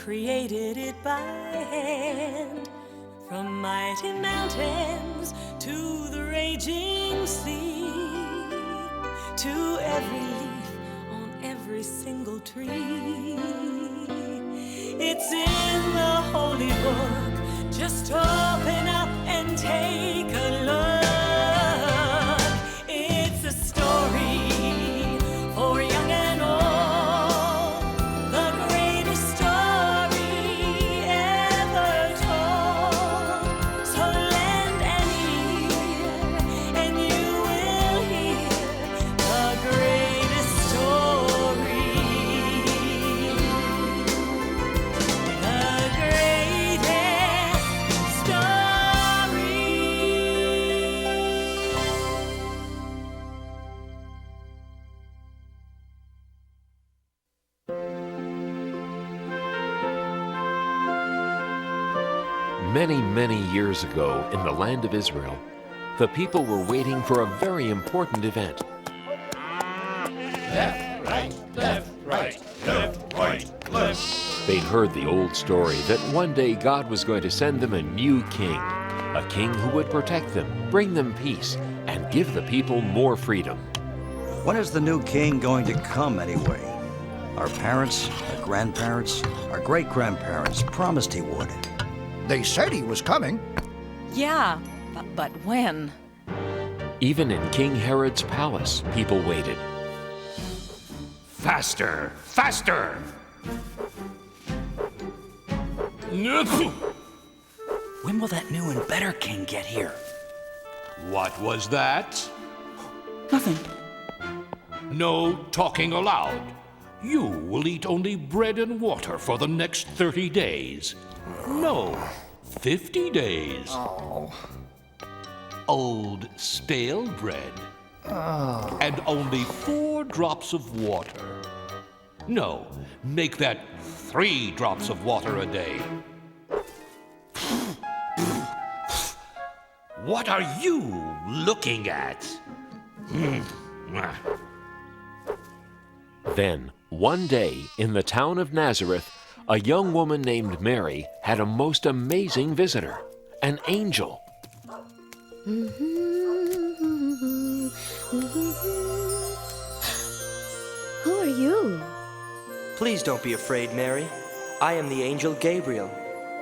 created it by hand. From mighty mountains to the raging sea, to every leaf on every single tree. It's in the holy book. Just open up and take a look. It's a story for young and old, the greatest story ever told. So lend an ear and you will hear the greatest story. The greatest story. Many, many years ago in the land of Israel, the people were waiting for a very important event. Left, right, left, right, left, right, left. They'd heard the old story that one day God was going to send them a new king, a king who would protect them, bring them peace, and give the people more freedom. When is the new king going to come anyway? Our parents, our grandparents, our great-grandparents promised he would. They said he was coming. Yeah, but when? Even in King Herod's palace, people waited. Faster, faster! When will that new and better king get here? What was that? Nothing. No talking aloud. You will eat only bread and water for the next 30 days. No, 50 days. Old stale bread. And only 4 drops of water. No, make that 3 drops of water a day. What are you looking at? Then, one day, in the town of Nazareth, a young woman named Mary had a most amazing visitor, an angel. Who are you? Please don't be afraid, Mary. I am the angel Gabriel.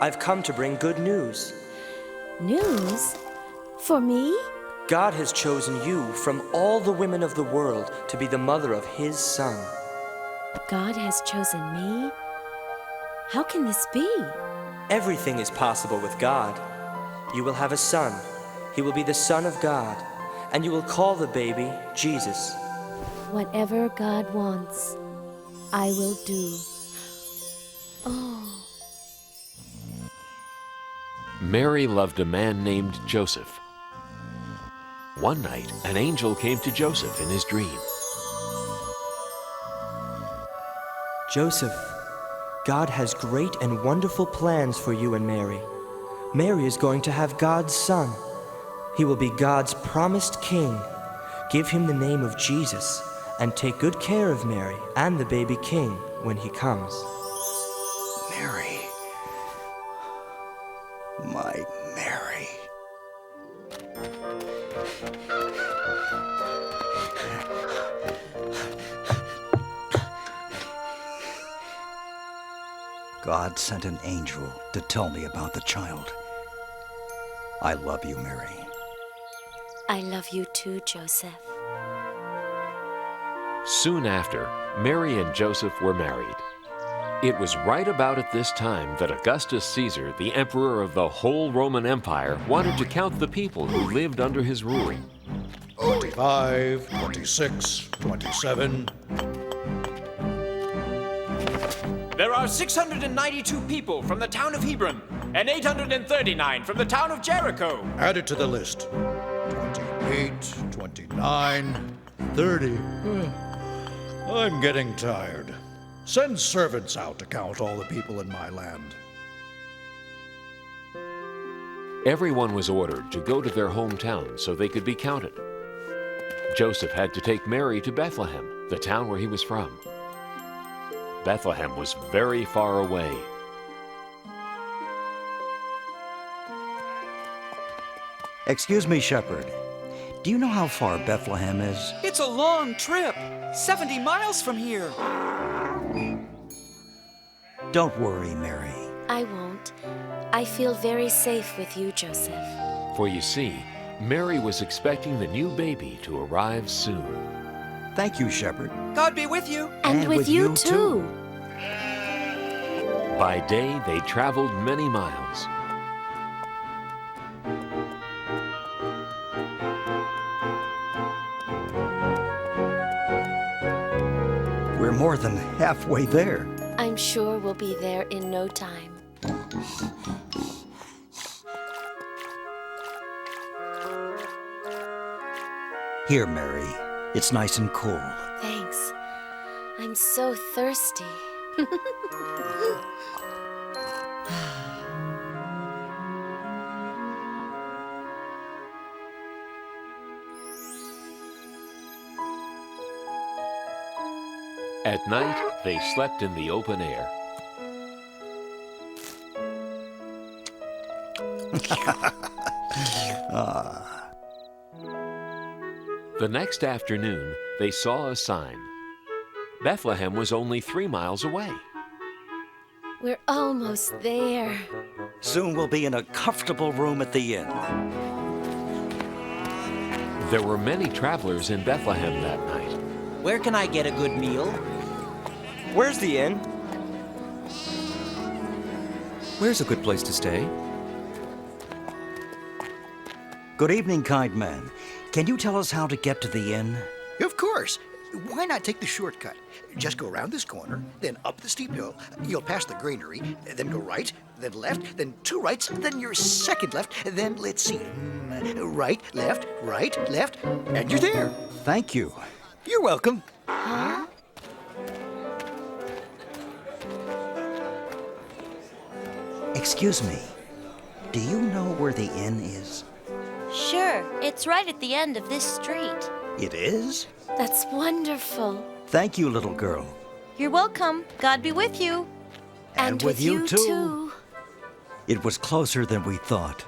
I've come to bring good news. News? For me? God has chosen you from all the women of the world to be the mother of his son. God has chosen me? How can this be? Everything is possible with God. You will have a son. He will be the Son of God, and you will call the baby Jesus. Whatever God wants, I will do. Oh. Mary loved a man named Joseph. One night, an angel came to Joseph in his dream. Joseph, God has great and wonderful plans for you and Mary. Mary is going to have God's son. He will be God's promised king. Give him the name of Jesus, and take good care of Mary and the baby king when he comes. Mary. My Mary. God sent an angel to tell me about the child. I love you, Mary. I love you too, Joseph. Soon after, Mary and Joseph were married. It was right about at this time that Augustus Caesar, the emperor of the whole Roman Empire, wanted to count the people who lived under his rule. 25, 26, 27. There are 692 people from the town of Hebron, and 839 from the town of Jericho. Add it to the list. 28, 29, 30. I'm getting tired. Send servants out to count all the people in my land. Everyone was ordered to go to their hometown so they could be counted. Joseph had to take Mary to Bethlehem, the town where he was from. Bethlehem was very far away, Excuse me, shepherd. Do you know how far Bethlehem is? It's a long trip. 70 miles from here. Don't worry, Mary. I won't. I feel very safe with you, Joseph. For you see, Mary was expecting the new baby to arrive soon. Thank you, shepherd. God be with you. And with you too. By day, they traveled many miles. We're more than halfway there. I'm sure we'll be there in no time. Here, Mary. It's nice and cool. Thanks. I'm so thirsty. At night, they slept in the open air. The next afternoon, they saw a sign. Bethlehem was only 3 miles away. We're almost there. Soon we'll be in a comfortable room at the inn. There were many travelers in Bethlehem that night. Where can I get a good meal? Where's the inn? Where's a good place to stay? Good evening, kind man. Can you tell us how to get to the inn? Of course. Why not take the shortcut? Just go around this corner, then up the steep hill. You'll pass the granary, then go right, then left, then 2 rights, then your second left, then let's see. Right, left, and you're there. Thank you. You're welcome. Huh? Excuse me. Do you know where the inn is? Sure, it's right at the end of this street. It is? That's wonderful. Thank you, little girl. You're welcome. God be with you. And with you too. It was closer than we thought.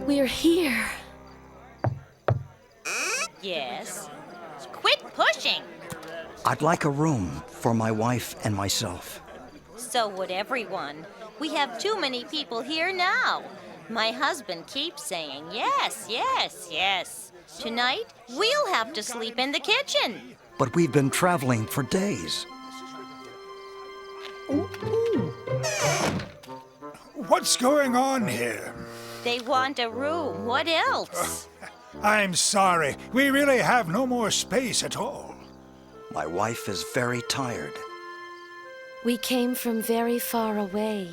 We're here. Yes. Quit pushing. I'd like a room for my wife and myself. So would everyone. We have too many people here now. My husband keeps saying yes, yes, yes. Tonight, we'll have to sleep in the kitchen. But we've been traveling for days. What's going on here? They want a room. What else? I'm sorry. We really have no more space at all. My wife is very tired. We came from very far away.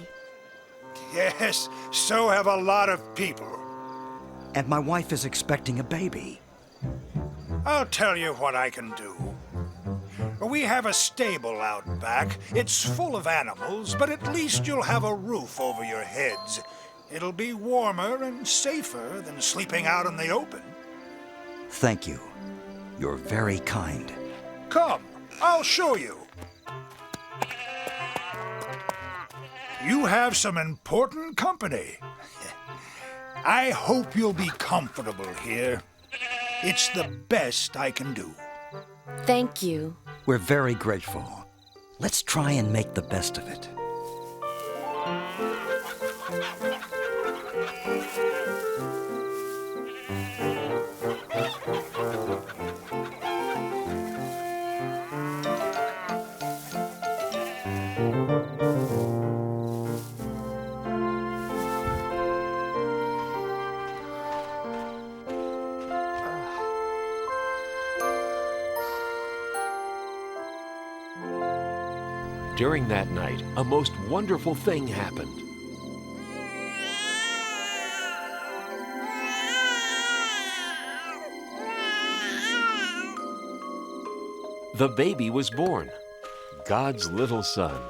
Yes, so have a lot of people. And my wife is expecting a baby. I'll tell you what I can do. We have a stable out back. It's full of animals, but at least you'll have a roof over your heads. It'll be warmer and safer than sleeping out in the open. Thank you. You're very kind. Come, I'll show you. You have some important company. I hope you'll be comfortable here. It's the best I can do. Thank you. We're very grateful. Let's try and make the best of it. During that night, a most wonderful thing happened. The baby was born, God's little son.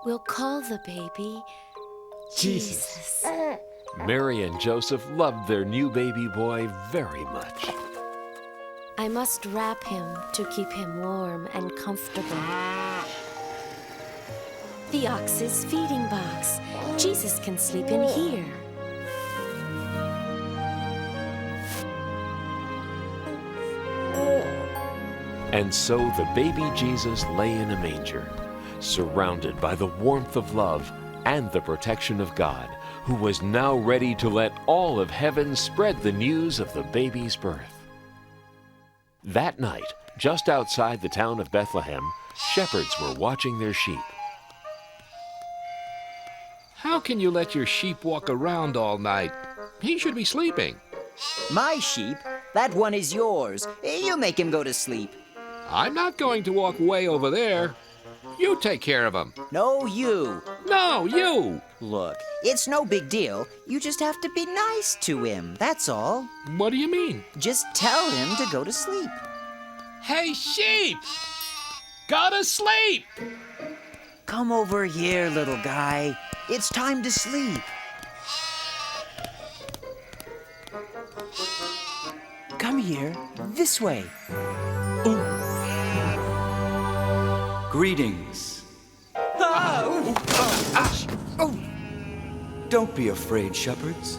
We'll call the baby Jesus. Mary and Joseph loved their new baby boy very much. I must wrap him to keep him warm and comfortable. The ox's feeding box. Jesus can sleep in here. And so the baby Jesus lay in a manger, surrounded by the warmth of love and the protection of God, who was now ready to let all of heaven spread the news of the baby's birth. That night, just outside the town of Bethlehem, shepherds were watching their sheep. How can you let your sheep walk around all night? He should be sleeping. My sheep? That one is yours. You make him go to sleep. I'm not going to walk way over there. You take care of him. No, you. No, you. Look, it's no big deal. You just have to be nice to him, that's all. What do you mean? Just tell him to go to sleep. Hey, sheep! Go to sleep! Come over here, little guy. It's time to sleep. Come here, this way. Greetings. Don't be afraid, shepherds.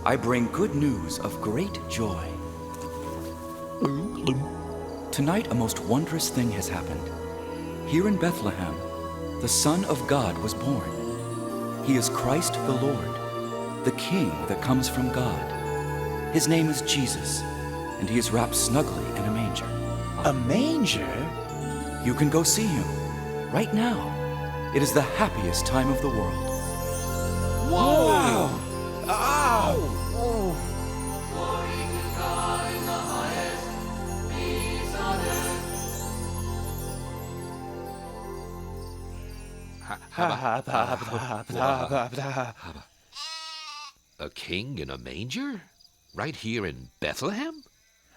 I bring good news of great joy. Tonight, a most wondrous thing has happened. Here in Bethlehem, the Son of God was born. He is Christ the Lord, the King that comes from God. His name is Jesus, and he is wrapped snugly in a manger. A manger? You can go see him right now. It is the happiest time of the world. Whoa! Ow! A king in a manger? Right here in Bethlehem?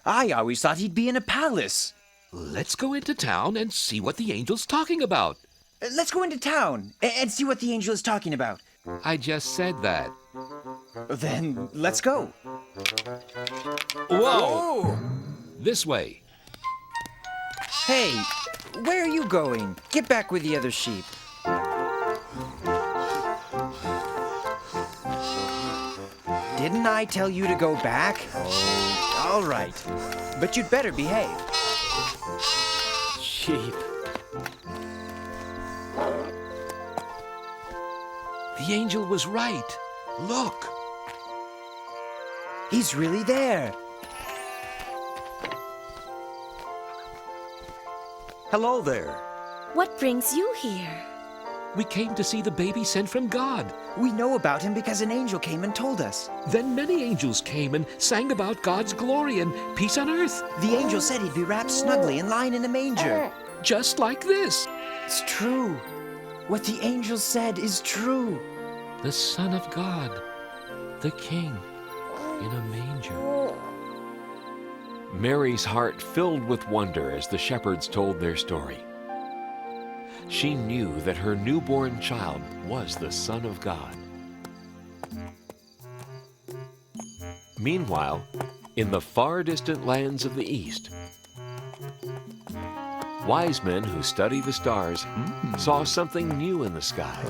I always thought he'd be in a palace. Let's go into town and see what the angel's talking about. Let's go into town and see what the angel is talking about. I just said that. Then let's go. Whoa! This way. Hey, where are you going? Get back with the other sheep. Didn't I tell you to go back? Oh, all right. But you'd better behave. Sheep. The angel was right. Look. He's really there. Hello there. What brings you here? We came to see the baby sent from God. We know about him because an angel came and told us. Then many angels came and sang about God's glory and peace on earth. The angel said he'd be wrapped snugly and lying in a manger. Just like this. It's true. What the angel said is true. The Son of God, the King, in a manger. Mary's heart filled with wonder as the shepherds told their story. She knew that her newborn child was the Son of God. Meanwhile, in the far distant lands of the East, wise men who study the stars saw something new in the sky.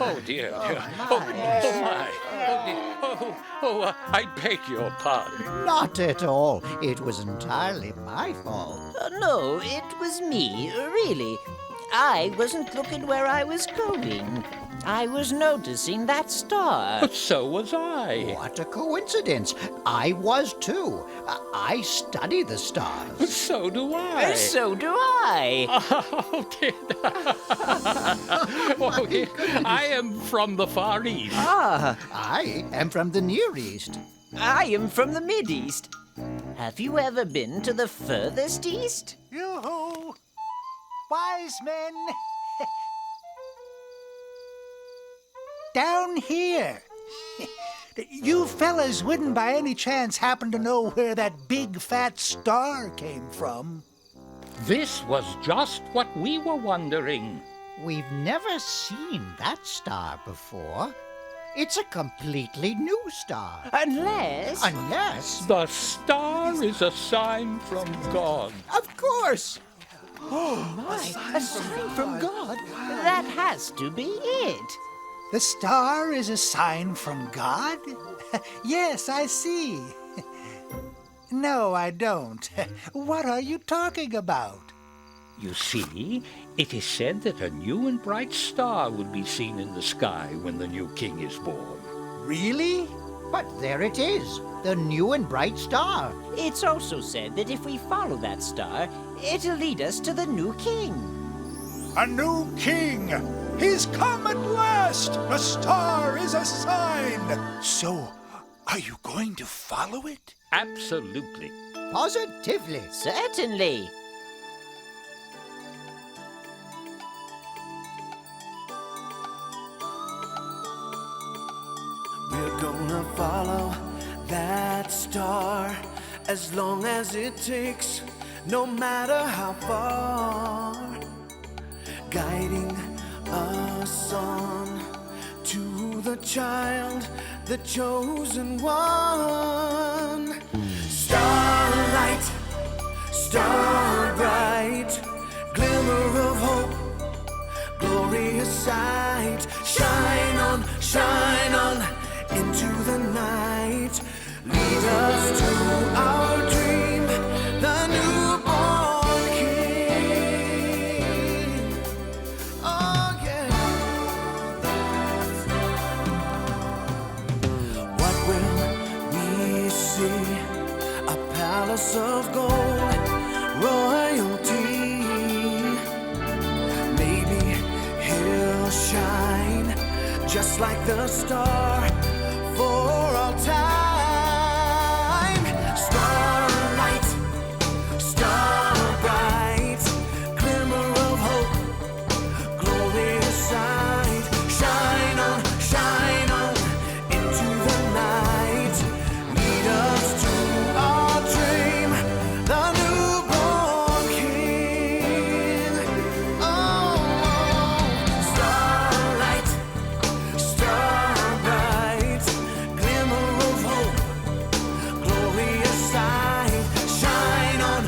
Oh dear. Oh my. I beg your pardon. Not at all. It was entirely my fault. No, it was me, really. I wasn't looking where I was going. I was noticing that star. So was I. What a coincidence. I was too. I study the stars. So do I. So do I. Oh dear. Oh, dear. I am from the Far East. I am from the Near East. I am from the Mid-East. Have you ever been to the furthest east? Yoo-hoo! Wise men! Down here! You fellas wouldn't by any chance happen to know where that big fat star came from? This was just what we were wondering. We've never seen that star before. It's a completely new star. Unless... The star is a sign from God. Of course! Oh my, a sign from God? That has to be it. The star is a sign from God? Yes, I see. No, I don't. What are you talking about? You see, it is said that a new and bright star will be seen in the sky when the new king is born. Really? But there it is, the new and bright star. It's also said that if we follow that star, it'll lead us to the new king. A new king! He's come at last! The star is a sign! So, are you going to follow it? Absolutely. Positively. Certainly. We're gonna follow that star as long as it takes, no matter how far, guiding us on to the child, the chosen one. Starlight, star bright, glimmer of hope, glorious sight. Shine on into the night. Lead us to our dream, the newborn king. Oh yeah. What will we see? A palace of gold, royalty. Maybe he'll shine just like the star for all time. Starlight, star bright, glimmer of hope, glorious sight. Shine on into the night. Lead us to our dream, the newborn king. Oh, starlight, star bright, glimmer of hope, glorious sight. Shine on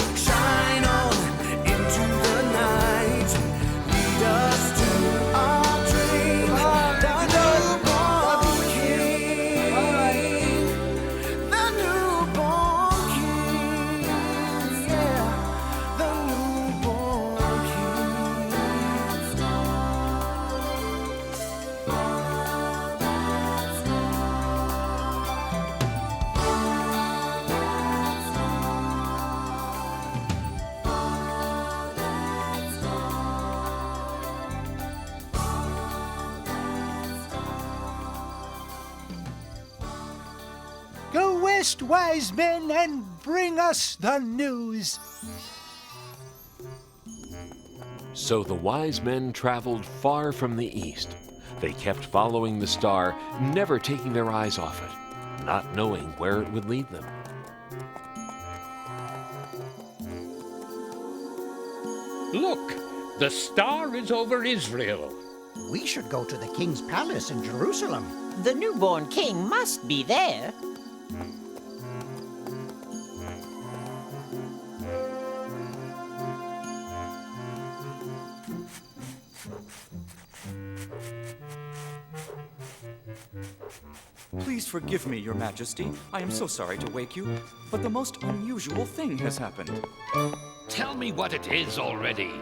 into the night. Lead us to our dream, the newborn king. The newborn king, yeah, the newborn Go west, wise men, and bring us the news. So the wise men traveled far from the east. They kept following the star, never taking their eyes off it, not knowing where it would lead them. Look, the star is over Israel. We should go to the king's palace in Jerusalem. The newborn king must be there. Please forgive me, Your Majesty. I am so sorry to wake you, but the most unusual thing has happened. Tell me what it is already.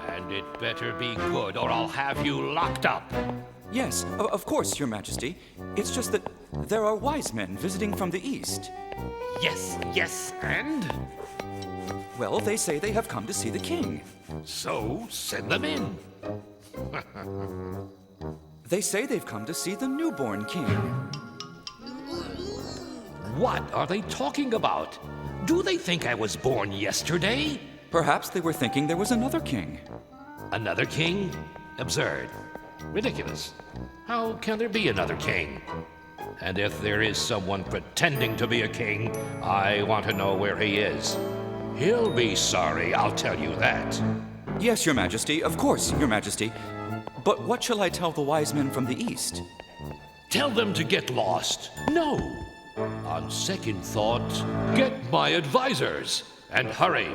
And it better be good, or I'll have you locked up. Yes, of course, Your Majesty. It's just that there are wise men visiting from the east. Yes, and? Well, they say they have come to see the king. So, send them in. They say they've come to see the newborn king. What are they talking about? Do they think I was born yesterday? Perhaps they were thinking there was another king. Another king? Absurd. Ridiculous. How can there be another king? And if there is someone pretending to be a king, I want to know where he is. He'll be sorry, I'll tell you that. Yes, Your Majesty, of course, Your Majesty. But what shall I tell the wise men from the east? Tell them to get lost. No. On second thought, get my advisors. And hurry.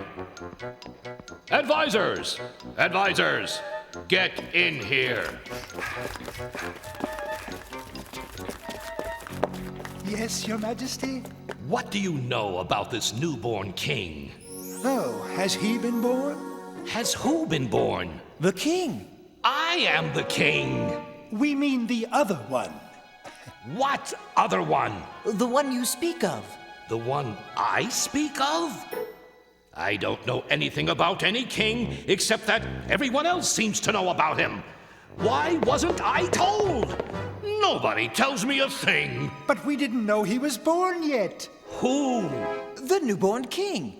Advisors! Advisors! Get in here. Yes, Your Majesty? What do you know about this newborn king? Oh, has he been born? Has who been born? The king. I am the king. We mean the other one. What other one? The one you speak of. The one I speak of? I don't know anything about any king except that everyone else seems to know about him. Why wasn't I told? Nobody tells me a thing. But we didn't know he was born yet. Who? The newborn king.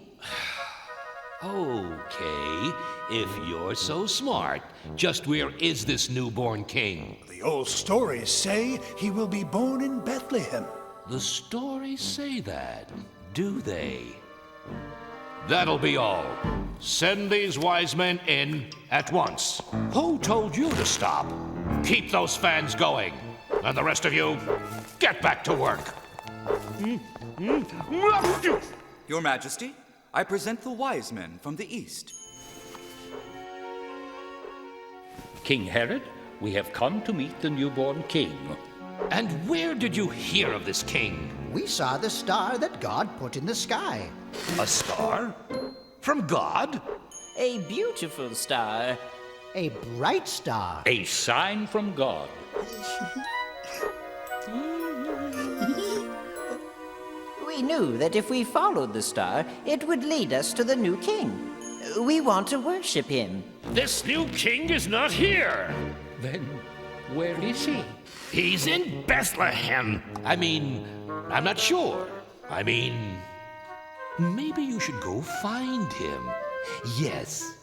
Okay, if you're so smart, just where is this newborn king? The old stories say he will be born in Bethlehem. The stories say that, do they? That'll be all. Send these wise men in at once. Who told you to stop? Keep those fans going. And the rest of you, get back to work. Your Majesty, I present the wise men from the east. King Herod, we have come to meet the newborn king. And where did you hear of this king? We saw the star that God put in the sky. A star? From God? A beautiful star. A bright star. A sign from God. We knew that if we followed the star, it would lead us to the new king. We want to worship him. This new king is not here. Then where is he? He's in Bethlehem. I'm not sure. Maybe you should go find him. Yes.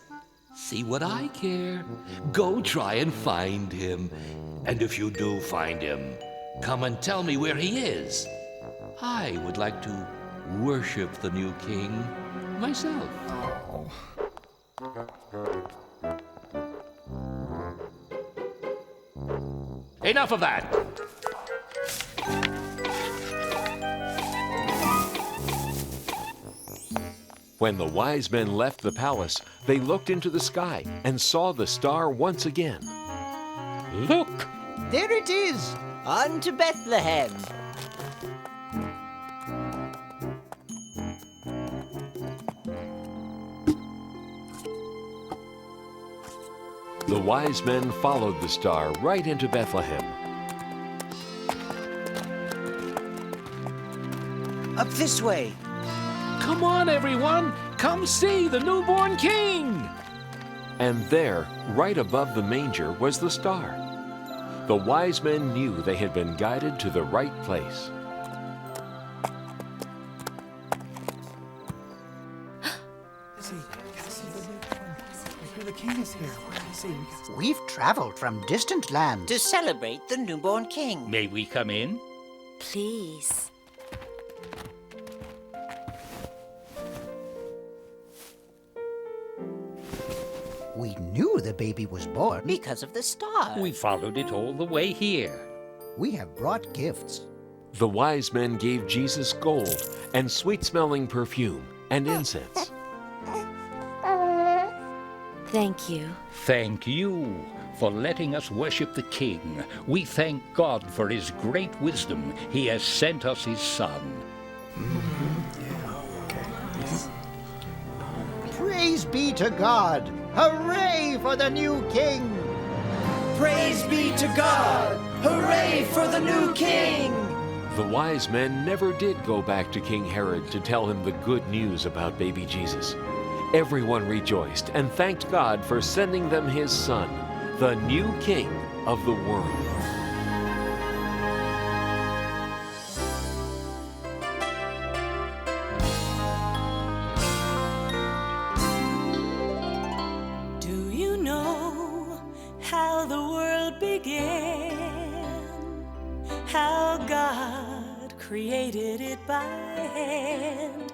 See what I care. Go try and find him. And if you do find him, come and tell me where he is. I would like to worship the new king myself. Enough of that. When the wise men left the palace, they looked into the sky and saw the star once again. Look! There it is! On to Bethlehem. The wise men followed the star right into Bethlehem. Up this way. Come on, everyone! Come see the newborn king! And there, right above the manger, was the star. The wise men knew they had been guided to the right place. The king is here. We've traveled from distant lands to celebrate the newborn king. May we come in? Please. We knew the baby was born because of the star. We followed it all the way here. We have brought gifts. The wise men gave Jesus gold and sweet-smelling perfume and incense. Thank you. Thank you for letting us worship the king. We thank God for his great wisdom. He has sent us his son. Praise be to God! Hooray for the new king! Praise be to God! Hooray for the new king! The wise men never did go back to King Herod to tell him the good news about baby Jesus. Everyone rejoiced and thanked God for sending them his son, the new king of the world. Do you know how the world began? How God created it by hand?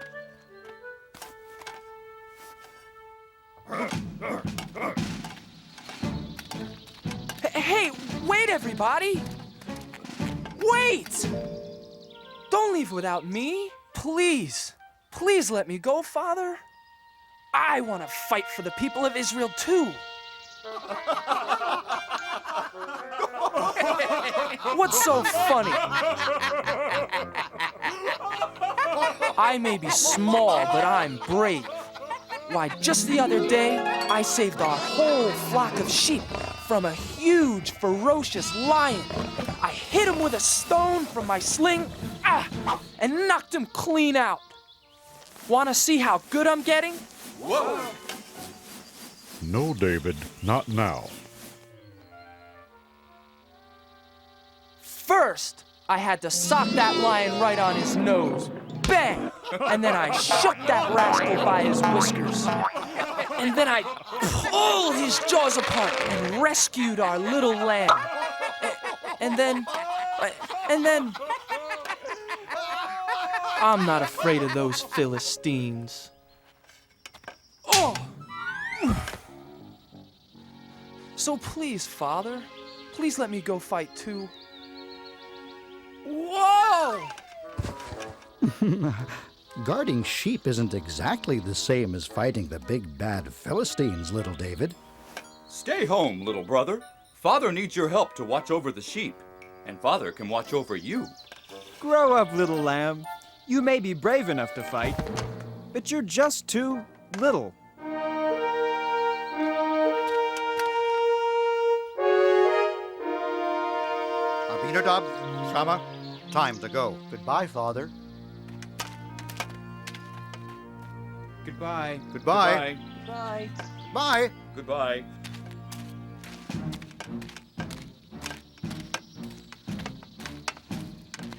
Hey, wait, everybody! Wait! Don't leave without me. Please. Please let me go, Father. I want to fight for the people of Israel, too. What's so funny? I may be small, but I'm brave. Why, just the other day, I saved our whole flock of sheep from a huge, ferocious lion. I hit him with a stone from my sling, and knocked him clean out. Want to see how good I'm getting? Whoa! No, David, not now. First, I had to sock that lion right on his nose. Bang! And then I shook that rascal by his whiskers. And then I pulled his jaws apart and rescued our little lamb. And then... I'm not afraid of those Philistines. Oh! So please, Father, please let me go fight too. Whoa! Guarding sheep isn't exactly the same as fighting the big bad Philistines, little David. Stay home, little brother. Father needs your help to watch over the sheep, and Father can watch over you. Grow up, little lamb. You may be brave enough to fight, but you're just too little. Abinadab, Shama, time to go. Goodbye, Father. Goodbye. Goodbye. Bye. Bye. Goodbye.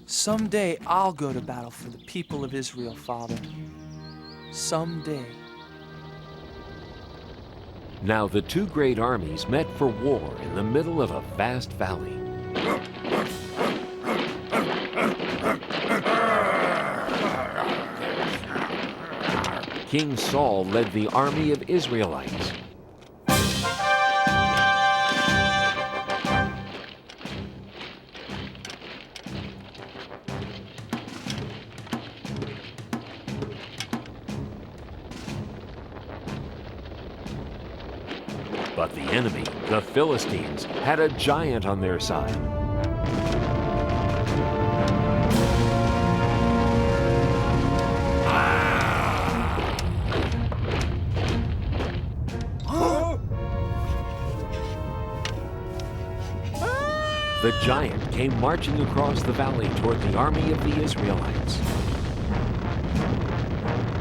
Someday I'll go to battle for the people of Israel, Father. Someday. Now the two great armies met for war in the middle of a vast valley. King Saul led the army of Israelites. But the enemy, the Philistines, had a giant on their side. The giant came marching across the valley toward the army of the Israelites.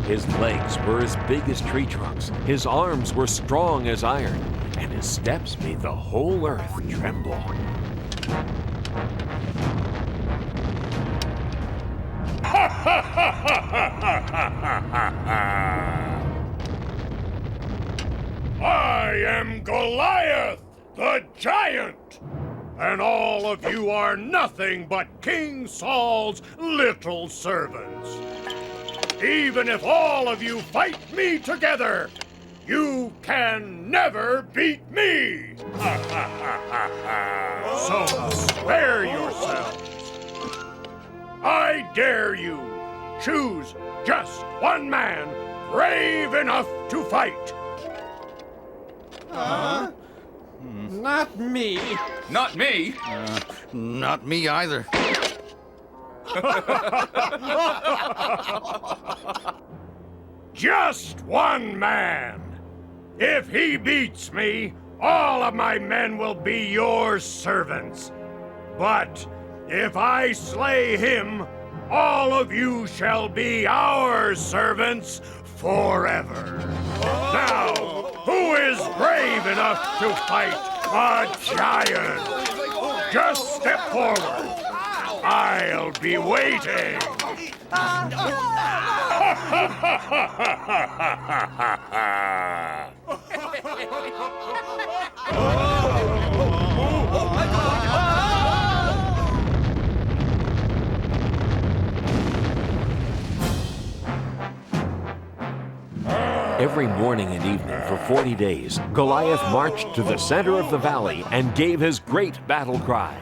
His legs were as big as tree trunks, his arms were strong as iron, and his steps made the whole earth tremble. I am Goliath the Giant! And all of you are nothing but King Saul's little servants. Even if all of you fight me together, you can never beat me! So spare yourselves. I dare you, choose just one man brave enough to fight. Not me. Not me. Not me either. Just one man. If he beats me, all of my men will be your servants. But if I slay him, all of you shall be our servants forever. Now, who is brave enough to fight a giant? Just step forward. I'll be waiting. Every morning and evening for 40 days, Goliath marched to the center of the valley and gave his great battle cry.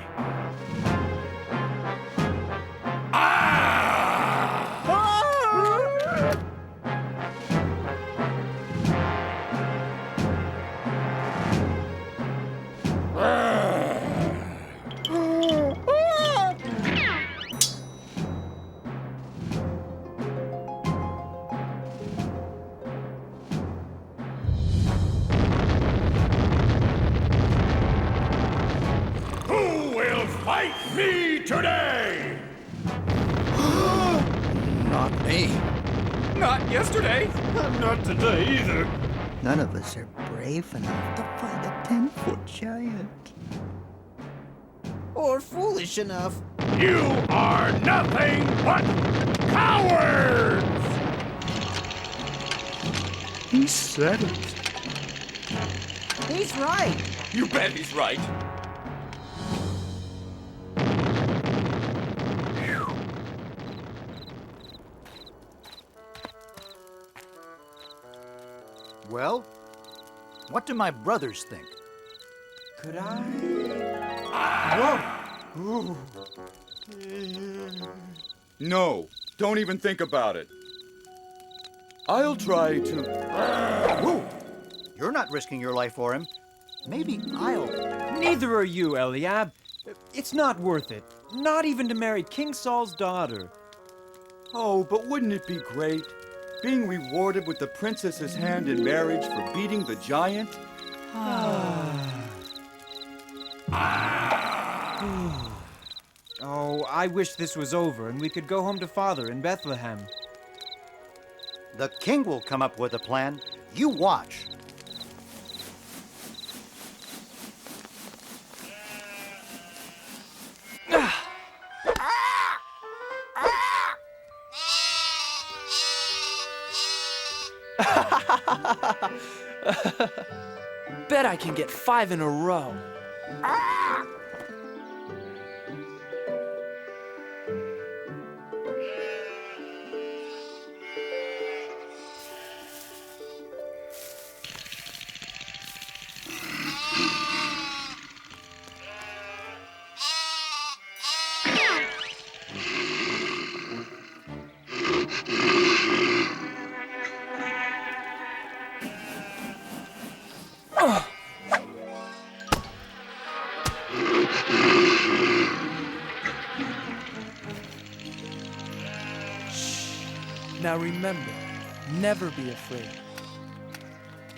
Who will fight me today? Not me. Not yesterday. Not today either. None of us are brave enough to fight a 10-foot giant. Or foolish enough. You are nothing but cowards! He said it. He's right. You bet he's right. Well, what do my brothers think? Could I? Whoa! No, don't even think about it. I'll try to... Whoa! You're not risking your life for him. Maybe I'll... Neither are you, Eliab. It's not worth it. Not even to marry King Saul's daughter. Oh, but wouldn't it be great? Being rewarded with the princess's hand in marriage for beating the giant? Oh, I wish this was over and we could go home to Father in Bethlehem. The king will come up with a plan. You watch. Bet I can get 5 in a row. Now remember, never be afraid.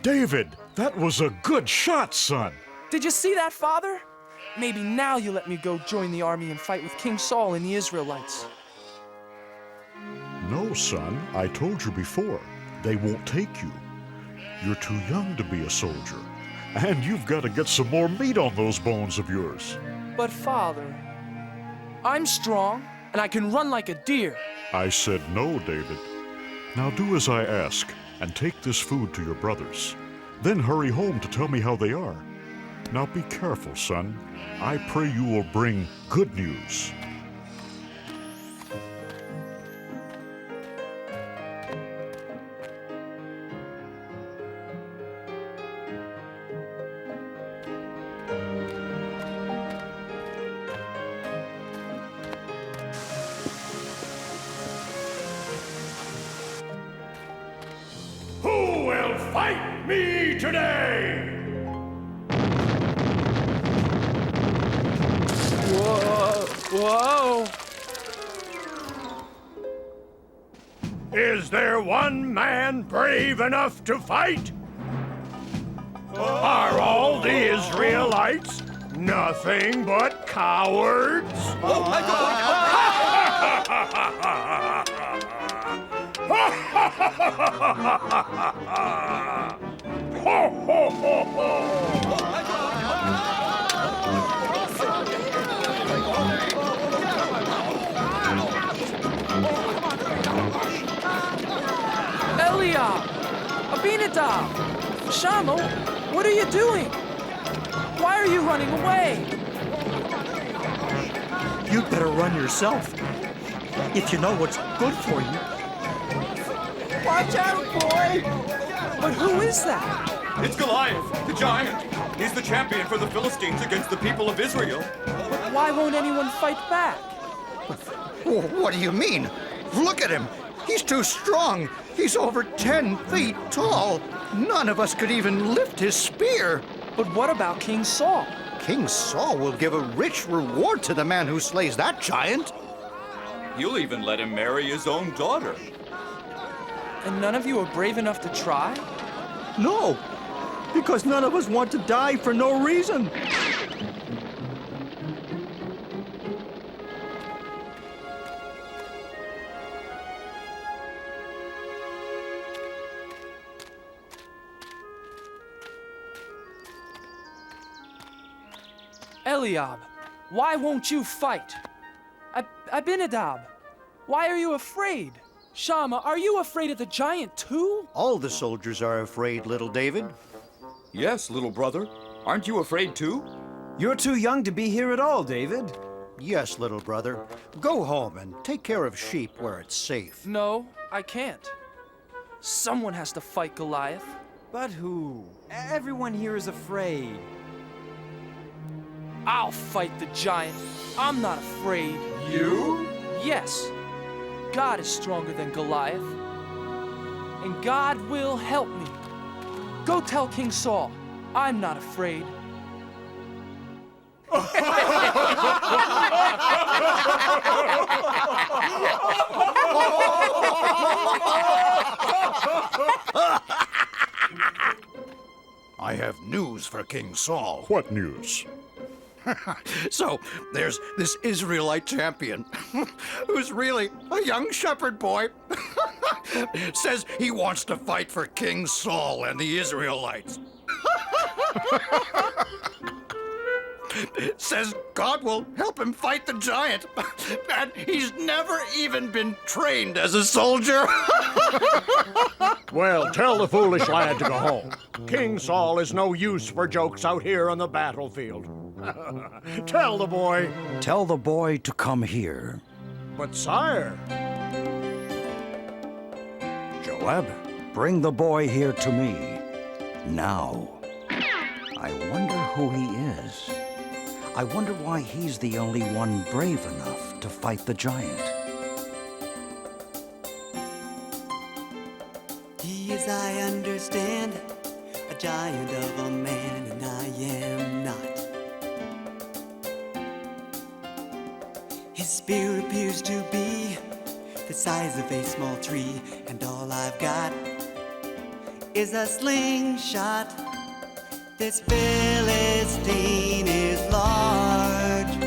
David, that was a good shot, son. Did you see that, Father? Maybe now you'll let me go join the army and fight with King Saul and the Israelites. No, son, I told you before. They won't take you. You're too young to be a soldier. And you've got to get some more meat on those bones of yours. But Father, I'm strong and I can run like a deer. I said no, David. Now do as I ask and take this food to your brothers. Then hurry home to tell me how they are. Now be careful, son. I pray you will bring good news. Who will fight me today? Whoa! Is there one man brave enough to fight? Are all the Israelites nothing but cowards? Oh, my Eliab! Abinadab! Shammah, what are you doing? Why are you running away? You'd better run yourself. If you know what's good for you. Watch out, boy! But who is that? It's Goliath the Giant. He's the champion for the Philistines against the people of Israel. But why won't anyone fight back? What do you mean? Look at him. He's too strong. He's over 10 feet tall. None of us could even lift his spear. But what about King Saul? King Saul will give a rich reward to the man who slays that giant. You'll even let him marry his own daughter. And none of you are brave enough to try? No, because none of us want to die for no reason. Eliab, why won't you fight? Abinadab, why are you afraid? Shammah, are you afraid of the giant too? All the soldiers are afraid, little David. Yes, little brother. Aren't you afraid too? You're too young to be here at all, David. Yes, little brother. Go home and take care of sheep where it's safe. No, I can't. Someone has to fight Goliath. But who? Everyone here is afraid. I'll fight the giant. I'm not afraid. You? Yes. God is stronger than Goliath. And God will help me. Go tell King Saul, I'm not afraid. I have news for King Saul. What news? So, there's this Israelite champion, who's really a young shepherd boy, says he wants to fight for King Saul and the Israelites. Says God will help him fight the giant, and he's never even been trained as a soldier. Well, tell the foolish lad to go home. King Saul is no use for jokes out here on the battlefield. Tell the boy. Tell the boy to come here. But sire. Joab, bring the boy here to me. Now. I wonder who he is. I wonder why he's the only one brave enough to fight the giant. He is, I understand, a giant of a man, and I am not. His spear appears to be the size of a small tree, and all I've got is a slingshot. This Philistine is large,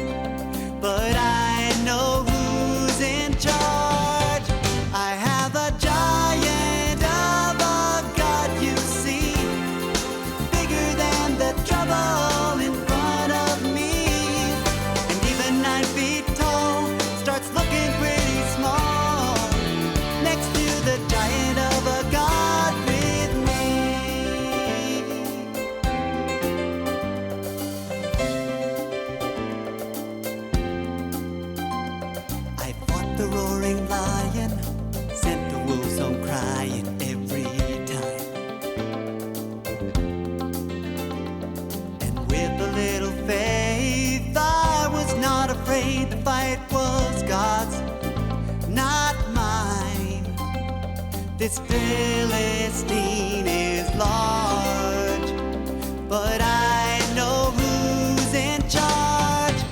but I know who's in charge. I have a giant of a God, you see, bigger than the trouble in front of me. And even 9 feet tall starts looking pretty small next to the giant of a God with me. I fought the roaring lion, sent the wolves home crying every time. And with a little faith, I was not afraid. The fight was God's, not mine. This Philistine is large, but I know who's in charge.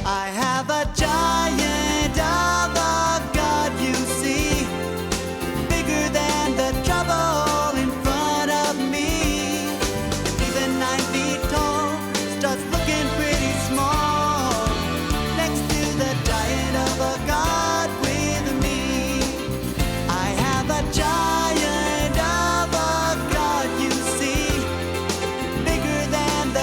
I have a giant of a God, you see, bigger than the trouble in front of me. And even 9 feet tall starts looking pretty small next to the giant of a God with me. I have a giant of a God, you see, bigger than the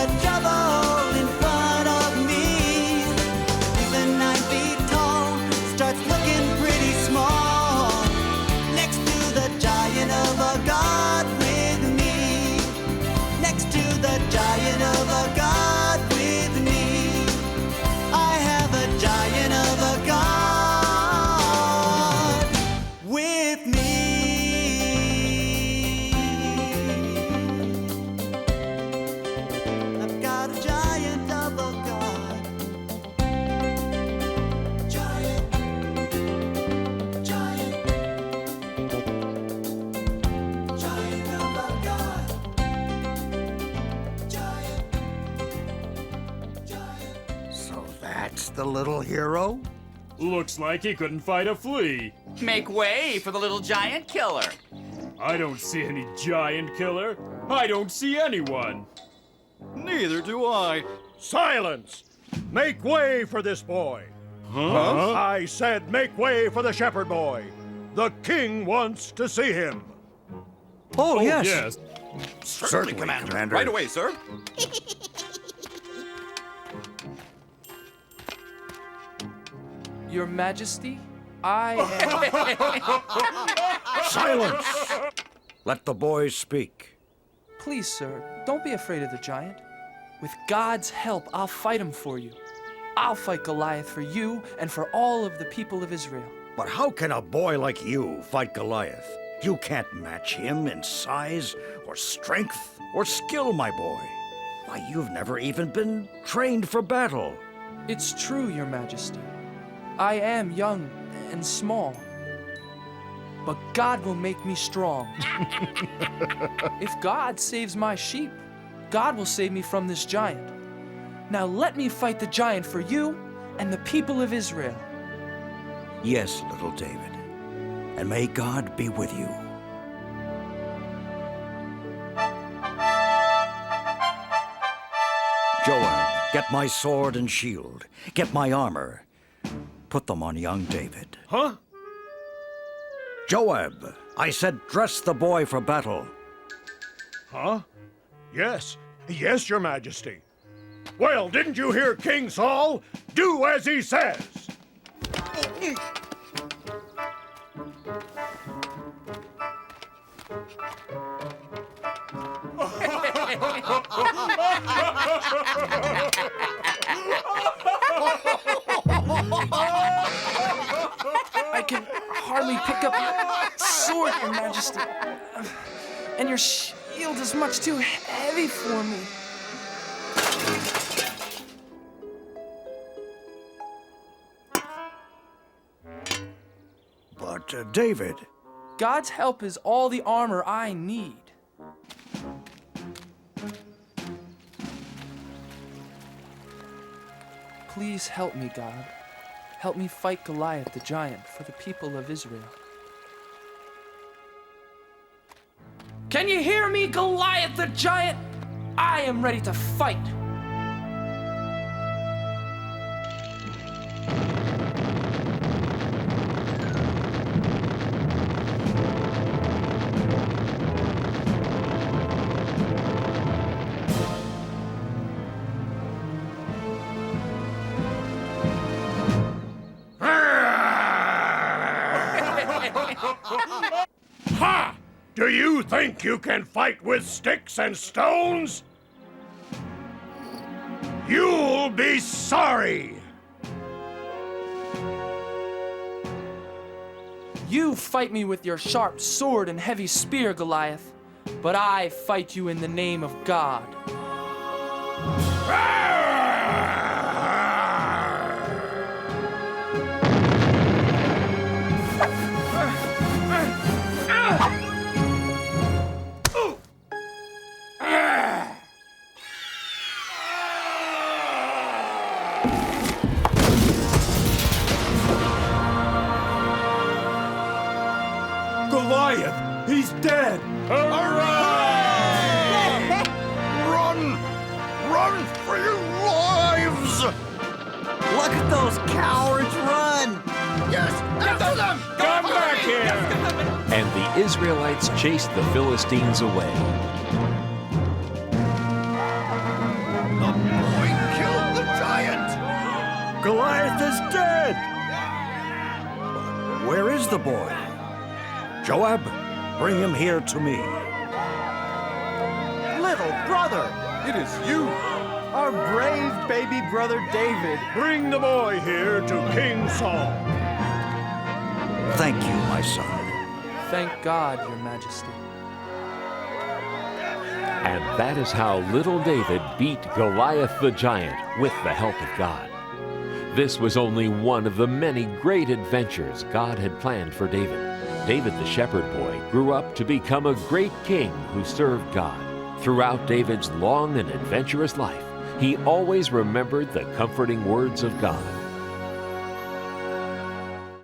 the little hero? Looks like he couldn't fight a flea. Make way for the little giant killer. I don't see any giant killer. I don't see anyone. Neither do I. Silence! Make way for this boy. Huh? I said make way for the shepherd boy. The king wants to see him. Oh, yes. Yes. Certainly, Commander. Right away, sir. Your Majesty, I am... Silence! Let the boy speak. Please, sir, don't be afraid of the giant. With God's help, I'll fight him for you. I'll fight Goliath for you and for all of the people of Israel. But how can a boy like you fight Goliath? You can't match him in size or strength or skill, my boy. Why, you've never even been trained for battle. It's true, Your Majesty. I am young and small. But God will make me strong. If God saves my sheep, God will save me from this giant. Now let me fight the giant for you and the people of Israel. Yes, little David. And may God be with you. Joab, get my sword and shield. Get my armor. Put them on young David. Huh? Joab, I said dress the boy for battle. Huh? Yes. Yes, Your Majesty. Well, didn't you hear King Saul? Do as he says. I can hardly pick up your sword, Your Majesty. And your shield is much too heavy for me. But, David... God's help is all the armor I need. Please help me, God. Help me fight Goliath the giant for the people of Israel. Can you hear me, Goliath the giant? I am ready to fight. Ha! Do you think you can fight with sticks and stones? You'll be sorry! You fight me with your sharp sword and heavy spear, Goliath, but I fight you in the name of God. Goliath! He's dead! Hooray! Run! Run for your lives! Look at those cowards run! Yes! After them! Come back here! And the Israelites chased the Philistines away. The boy killed the giant! Goliath is dead! Where is the boy? Joab, bring him here to me. Little brother! It is you, our brave baby brother David. Bring the boy here to King Saul. Thank you, my son. Thank God, Your Majesty. And that is how little David beat Goliath the giant with the help of God. This was only one of the many great adventures God had planned for David. David the shepherd boy grew up to become a great king who served God. Throughout David's long and adventurous life, he always remembered the comforting words of God.